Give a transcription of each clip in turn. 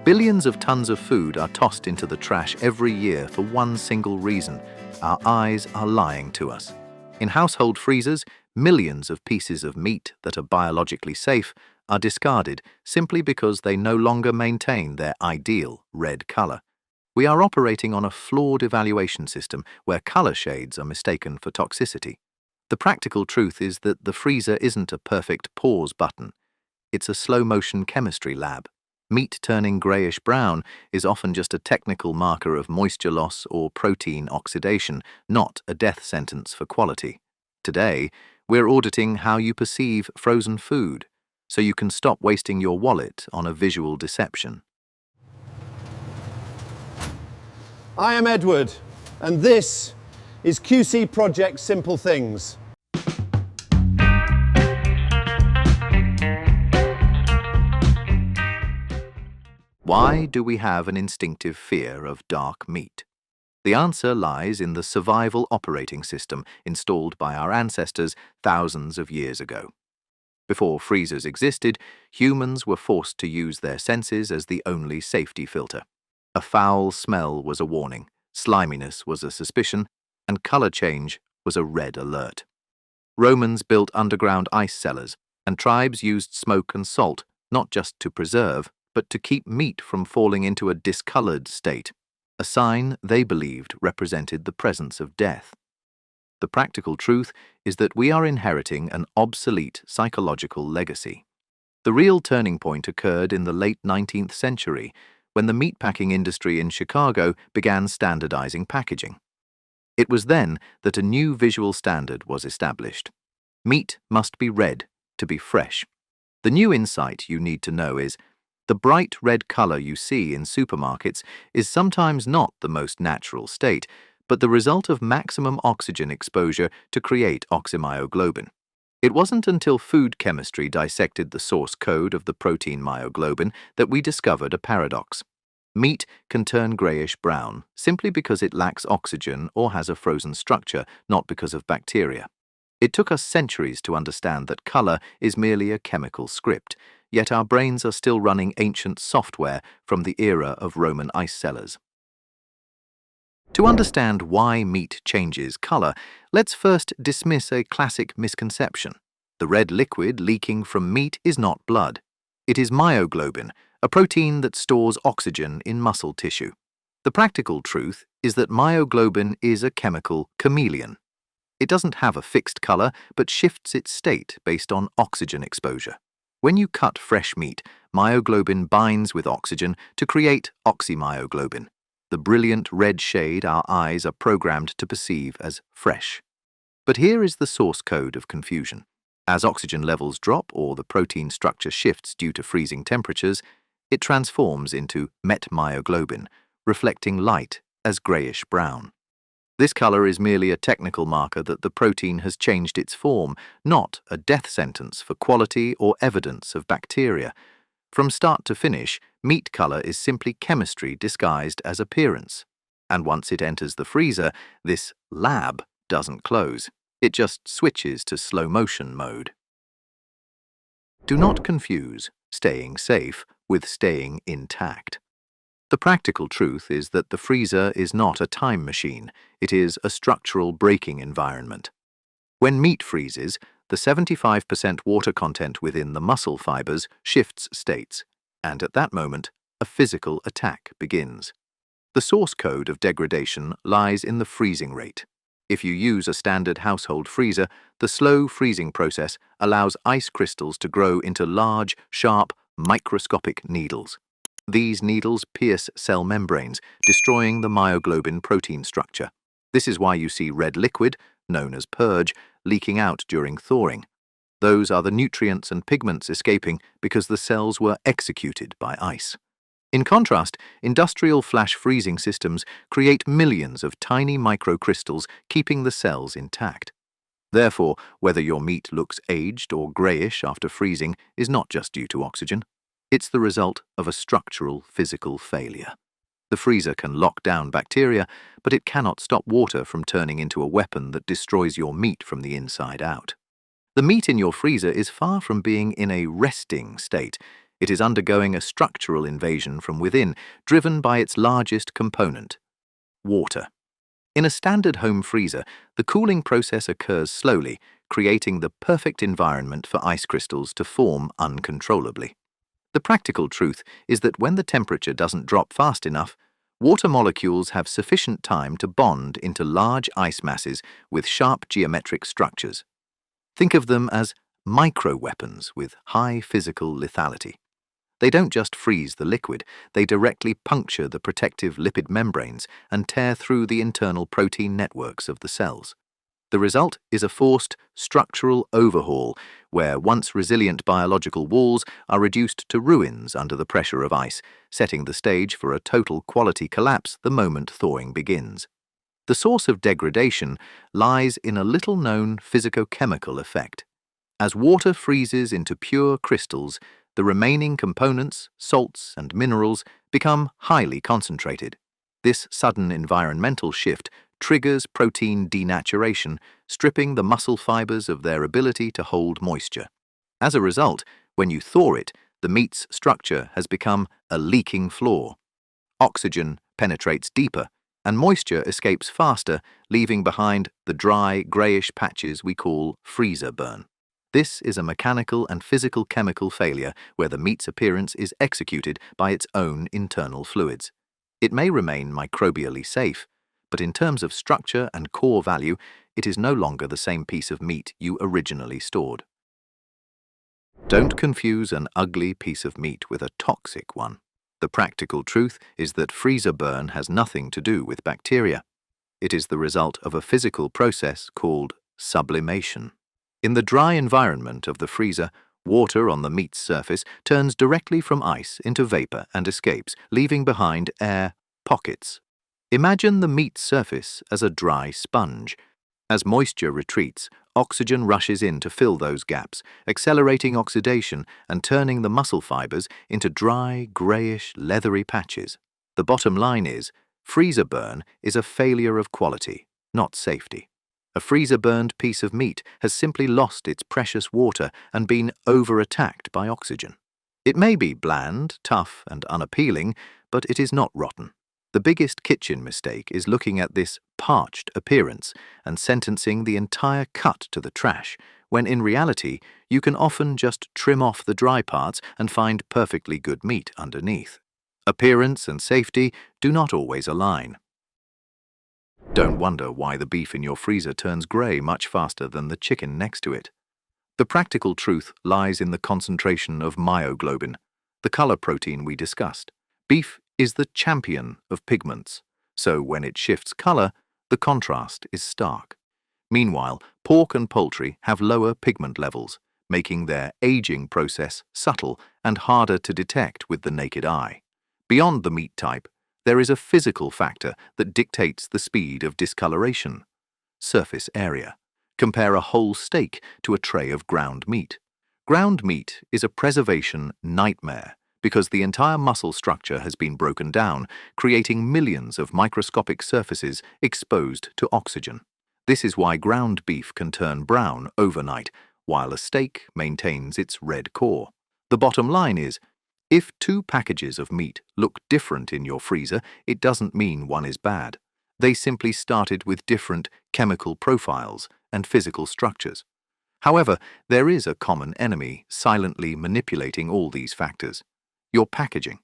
Billions of tons of food are tossed into the trash every year for one single reason: our eyes are lying to us. In household freezers, millions of pieces of meat that are biologically safe are discarded simply because they no longer maintain their ideal red color. We are operating on a flawed evaluation system where color shades are mistaken for toxicity. The practical truth is that the freezer isn't a perfect pause button. It's a slow-motion chemistry lab. Meat turning grayish-brown is often just a technical marker of moisture loss or protein oxidation, not a death sentence for quality. Today, we're auditing how you perceive frozen food, so you can stop wasting your wallet on a visual deception. I am Edward, and this is QC Project Simple Things. Why do we have an instinctive fear of dark meat? The answer lies in the survival operating system installed by our ancestors thousands of years ago. Before freezers existed, humans were forced to use their senses as the only safety filter. A foul smell was a warning, sliminess was a suspicion, and color change was a red alert. Romans built underground ice cellars, and tribes used smoke and salt, not just to preserve, but to keep meat from falling into a discolored state, a sign they believed represented the presence of death. The practical truth is that we are inheriting an obsolete psychological legacy. The real turning point occurred in the late 19th century, when the meatpacking industry in Chicago began standardizing packaging. It was then that a new visual standard was established. Meat must be red to be fresh. The new insight you need to know is the bright red color you see in supermarkets is sometimes not the most natural state, but the result of maximum oxygen exposure to create oxymyoglobin. It wasn't until food chemistry dissected the source code of the protein myoglobin that we discovered a paradox. Meat can turn grayish-brown simply because it lacks oxygen or has a frozen structure, not because of bacteria. It took us centuries to understand that color is merely a chemical script, yet our brains are still running ancient software from the era of Roman ice cellars. To understand why meat changes color, let's first dismiss a classic misconception. The red liquid leaking from meat is not blood. It is myoglobin, a protein that stores oxygen in muscle tissue. The practical truth is that myoglobin is a chemical chameleon. It doesn't have a fixed color, but shifts its state based on oxygen exposure. When you cut fresh meat, myoglobin binds with oxygen to create oxymyoglobin, the brilliant red shade our eyes are programmed to perceive as fresh. But here is the source code of confusion. As oxygen levels drop or the protein structure shifts due to freezing temperatures, it transforms into metmyoglobin, reflecting light as grayish-brown. This color is merely a technical marker that the protein has changed its form, not a death sentence for quality or evidence of bacteria. From start to finish, meat color is simply chemistry disguised as appearance. And once it enters the freezer, this lab doesn't close. It just switches to slow-motion mode. Do not confuse staying safe with staying intact. The practical truth is that the freezer is not a time machine, it is a structural braking environment. When meat freezes, the 75% water content within the muscle fibers shifts states, and at that moment, a physical attack begins. The source code of degradation lies in the freezing rate. If you use a standard household freezer, the slow freezing process allows ice crystals to grow into large, sharp, microscopic needles. These needles pierce cell membranes, destroying the myoglobin protein structure. This is why you see red liquid, known as purge, leaking out during thawing. Those are the nutrients and pigments escaping because the cells were executed by ice. In contrast, industrial flash freezing systems create millions of tiny microcrystals, keeping the cells intact. Therefore, whether your meat looks aged or grayish after freezing is not just due to oxygen. It's the result of a structural physical failure. The freezer can lock down bacteria, but it cannot stop water from turning into a weapon that destroys your meat from the inside out. The meat in your freezer is far from being in a resting state. It is undergoing a structural invasion from within, driven by its largest component, water. In a standard home freezer, the cooling process occurs slowly, creating the perfect environment for ice crystals to form uncontrollably. The practical truth is that when the temperature doesn't drop fast enough, water molecules have sufficient time to bond into large ice masses with sharp geometric structures. Think of them as micro-weapons with high physical lethality. They don't just freeze the liquid, they directly puncture the protective lipid membranes and tear through the internal protein networks of the cells. The result is a forced structural overhaul, where once resilient biological walls are reduced to ruins under the pressure of ice, setting the stage for a total quality collapse the moment thawing begins. The source of degradation lies in a little-known physicochemical effect. As water freezes into pure crystals, the remaining components, salts and minerals, become highly concentrated. This sudden environmental shift triggers protein denaturation, stripping the muscle fibers of their ability to hold moisture. As a result, when you thaw it, the meat's structure has become a leaking floor. Oxygen penetrates deeper, and moisture escapes faster, leaving behind the dry, greyish patches we call freezer burn. This is a mechanical and physical chemical failure where the meat's appearance is executed by its own internal fluids. It may remain microbially safe, but in terms of structure and core value, it is no longer the same piece of meat you originally stored. Don't confuse an ugly piece of meat with a toxic one. The practical truth is that freezer burn has nothing to do with bacteria. It is the result of a physical process called sublimation. In the dry environment of the freezer, water on the meat's surface turns directly from ice into vapor and escapes, leaving behind air pockets. Imagine the meat's surface as a dry sponge. As moisture retreats, oxygen rushes in to fill those gaps, accelerating oxidation and turning the muscle fibers into dry, greyish, leathery patches. The bottom line is, freezer burn is a failure of quality, not safety. A freezer-burned piece of meat has simply lost its precious water and been over-attacked by oxygen. It may be bland, tough, and unappealing, but it is not rotten. The biggest kitchen mistake is looking at this parched appearance and sentencing the entire cut to the trash, when in reality you can often just trim off the dry parts and find perfectly good meat underneath. Appearance and safety do not always align. Don't wonder why the beef in your freezer turns grey much faster than the chicken next to it. The practical truth lies in the concentration of myoglobin, the colour protein we discussed. Beef is the champion of pigments, so when it shifts colour, the contrast is stark. Meanwhile, pork and poultry have lower pigment levels, making their aging process subtle and harder to detect with the naked eye. Beyond the meat type, there is a physical factor that dictates the speed of discoloration. Surface area. Compare a whole steak to a tray of ground meat. Ground meat is a preservation nightmare because the entire muscle structure has been broken down, creating millions of microscopic surfaces exposed to oxygen. This is why ground beef can turn brown overnight, while a steak maintains its red core. The bottom line is, if 2 packages of meat look different in your freezer, it doesn't mean one is bad. They simply started with different chemical profiles and physical structures. However, there is a common enemy silently manipulating all these factors: your packaging.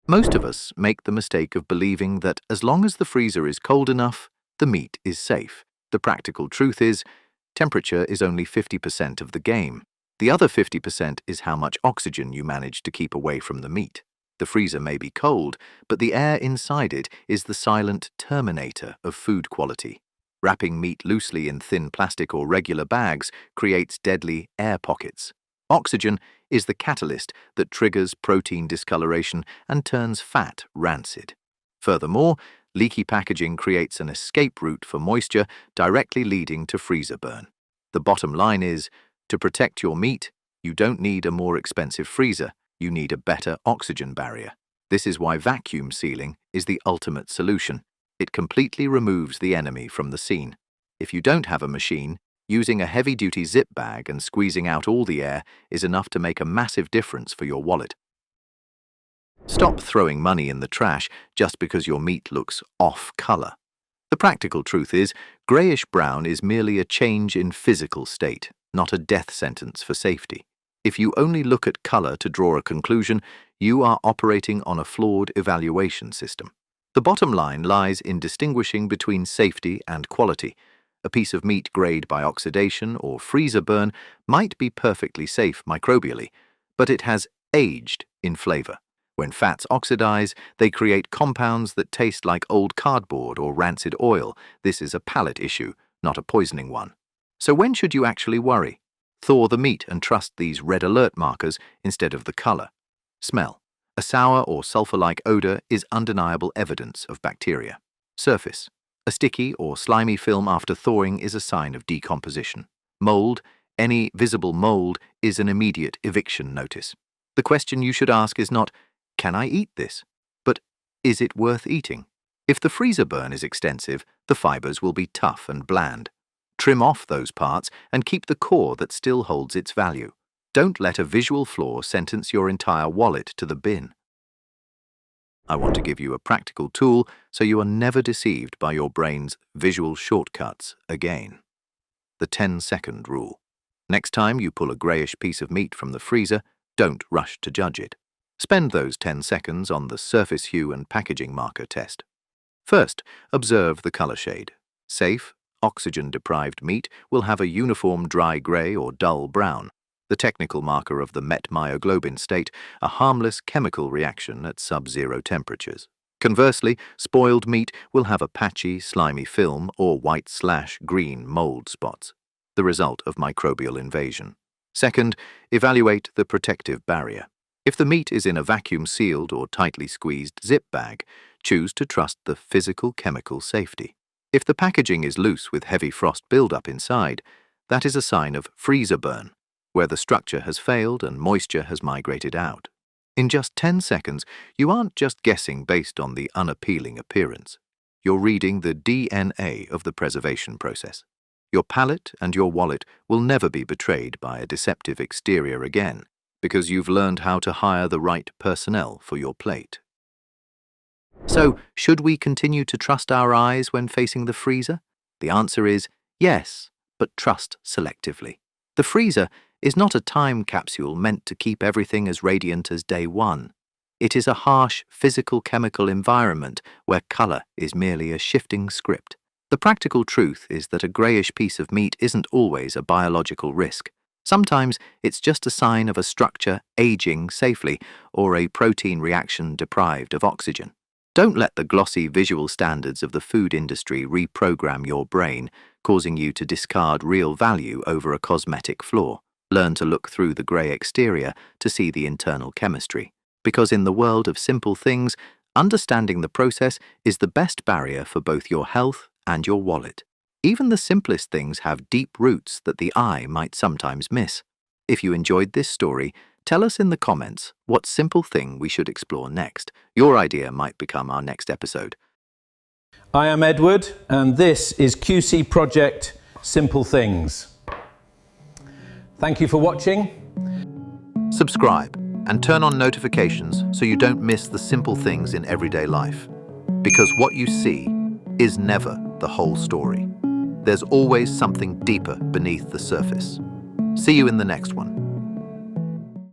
Most of us make the mistake of believing that as long as the freezer is cold enough, the meat is safe. The practical truth is, temperature is only 50% of the game. The other 50% is how much oxygen you manage to keep away from the meat. The freezer may be cold, but the air inside it is the silent terminator of food quality. Wrapping meat loosely in thin plastic or regular bags creates deadly air pockets. Oxygen is the catalyst that triggers protein discoloration and turns fat rancid. Furthermore, leaky packaging creates an escape route for moisture, directly leading to freezer burn. The bottom line is, to protect your meat, you don't need a more expensive freezer, you need a better oxygen barrier. This is why vacuum sealing is the ultimate solution. It completely removes the enemy from the scene. If you don't have a machine, using a heavy-duty zip bag and squeezing out all the air is enough to make a massive difference for your wallet. Stop throwing money in the trash just because your meat looks off color. The practical truth is, greyish-brown is merely a change in physical state, not a death sentence for safety. If you only look at color to draw a conclusion, you are operating on a flawed evaluation system. The bottom line lies in distinguishing between safety and quality. A piece of meat grayed by oxidation or freezer burn might be perfectly safe microbially, but it has aged in flavor. When fats oxidize, they create compounds that taste like old cardboard or rancid oil. This is a palate issue, not a poisoning one. So when should you actually worry? Thaw the meat and trust these red alert markers instead of the color. Smell. A sour or sulfur-like odor is undeniable evidence of bacteria. Surface. A sticky or slimy film after thawing is a sign of decomposition. Mold. Any visible mold is an immediate eviction notice. The question you should ask is not, "Can I eat this?" but "Is it worth eating?" If the freezer burn is extensive, the fibers will be tough and bland. Trim off those parts and keep the core that still holds its value. Don't let a visual flaw sentence your entire wallet to the bin. I want to give you a practical tool so you are never deceived by your brain's visual shortcuts again. The 10-second rule. Next time you pull a greyish piece of meat from the freezer, don't rush to judge it. Spend those 10 seconds on the surface hue and packaging marker test. First, observe the color shade. Safe, oxygen-deprived meat will have a uniform dry grey or dull brown, the technical marker of the met-myoglobin state, a harmless chemical reaction at sub-zero temperatures. Conversely, spoiled meat will have a patchy, slimy film or white/green mold spots, the result of microbial invasion. Second, evaluate the protective barrier. If the meat is in a vacuum-sealed or tightly squeezed zip bag, choose to trust the physical chemical safety. If the packaging is loose with heavy frost buildup inside, that is a sign of freezer burn, where the structure has failed and moisture has migrated out. In just 10 seconds, you aren't just guessing based on the unappealing appearance. You're reading the DNA of the preservation process. Your palate and your wallet will never be betrayed by a deceptive exterior again, because you've learned how to hire the right personnel for your plate. So, should we continue to trust our eyes when facing the freezer? The answer is yes, but trust selectively. The freezer is not a time capsule meant to keep everything as radiant as day one. It is a harsh physical-chemical environment where color is merely a shifting script. The practical truth is that a greyish piece of meat isn't always a biological risk. Sometimes it's just a sign of a structure aging safely or a protein reaction deprived of oxygen. Don't let the glossy visual standards of the food industry reprogram your brain, causing you to discard real value over a cosmetic flaw. Learn to look through the grey exterior to see the internal chemistry. Because in the world of simple things, understanding the process is the best barrier for both your health and your wallet. Even the simplest things have deep roots that the eye might sometimes miss. If you enjoyed this story, tell us in the comments what simple thing we should explore next. Your idea might become our next episode. I am Edward, and this is QC Project Simple Things. Thank you for watching. Subscribe and turn on notifications so you don't miss the simple things in everyday life. Because what you see is never the whole story. There's always something deeper beneath the surface. See you in the next one.